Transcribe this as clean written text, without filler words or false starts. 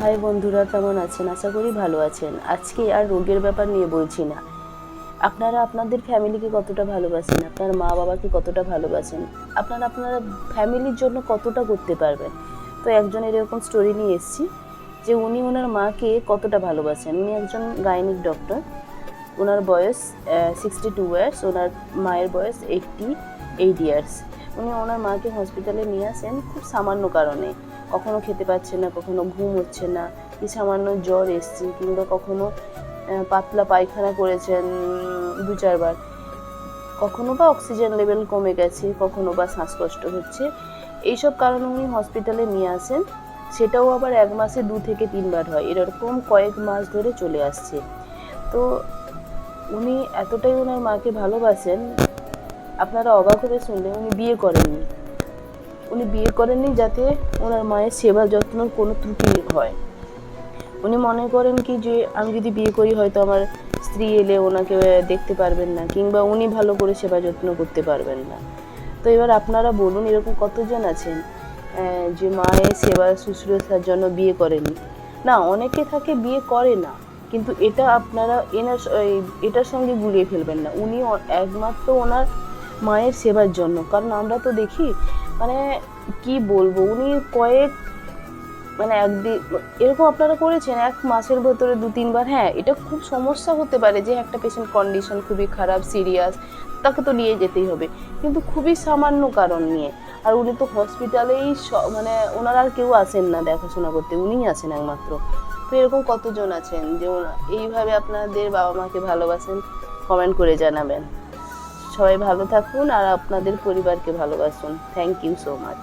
High বন্ধুরা, কেমন আছেন? আশা করি ভালো আছেন। আজকে আর রোগের ব্যাপার নিয়ে বলছি না। আপনারা আপনাদের ফ্যামিলিকে কতটা ভালোবাসেন, আপনার মা বাবাকে কতটা ভালোবাসেন, আপনারা আপনারা ফ্যামিলির জন্য কতটা করতে পারবেন। তো একজনের এরকম স্টোরি নিয়ে এসেছি যে উনি ওনার মাকে কতটা ভালোবাসেন। উনি একজন গাইনিক ডক্টর। ওনার বয়স 62 ইয়ার্স, ওনার মায়ের বয়স 88 ইয়ার্স। উনি ওনার মাকে হসপিটালে নিয়ে আসেন খুব সামান্য কারণে। কখনো খেতে পাচ্ছে না, কখনো ঘুম হচ্ছে না, কি সামান্য জ্বর এসছে, কিংবা কখনো পাতলা পায়খানা করেছেন 2-4 বার, কখনো বা অক্সিজেন লেভেল কমে গেছে, কখনো বা শ্বাসকষ্ট হচ্ছে। এইসব কারণে উনি হসপিটালে নিয়ে আসেন। সেটাও আবার 1 মাসে 2 থেকে 3 বার হয়, এরকম কয়েক মাস ধরে চলে আসছে। তো উনি এতটাই ওনার মাকে ভালোবাসেন, আপনারা অবাক হবে শুনলে, উনি বিয়ে করেননি। উনি বিয়ে করেননি যাতে ওনার মায়ের সেবা যত্নর কোনো ত্রুটি হয়। উনি মনে করেন কি যে আমি যদি বিয়ে করি হয়তো আমার স্ত্রী এলে ওনাকে দেখতে পারবেন না, কিংবা উনি ভালো করে সেবা যত্ন করতে পারবেন না। তো এবার আপনারা বলুন, এরকম কতজন আছেন যে মায়ের সেবা শুশ্রূষার জন্য বিয়ে করেনি? না, অনেকে থাকে বিয়ে করে না, কিন্তু এটা আপনারা এটার সঙ্গে গুলিয়ে ফেলবেন না। উনি একমাত্র ওনার মায়ের সেবার জন্য, কারণ আমরা তো দেখি, মানে কি বলবো, উনি একদিন এরকম আপনারা করেছেন 1 মাসের ভেতরে 2-3 বার। হ্যাঁ, এটা খুব সমস্যা হতে পারে যে একটা পেশেন্ট কন্ডিশন খুবই খারাপ, সিরিয়াস, তাকে তো নিয়ে যেতেই হবে, কিন্তু খুবই সামান্য কারণ নিয়ে। আর উনি তো হসপিটালেই ওনার আর কেউ আসেন না দেখাশোনা করতে, উনিই আছেন একমাত্র। তো এরকম কতজন আছেন যে এইভাবে আপনাদের বাবা মাকে ভালোবাসেন? কমেন্ট করে জানাবেন। সবাই ভালো থাকুন আর আপনাদের পরিবারকে ভালোবাসুন। Thank you so much.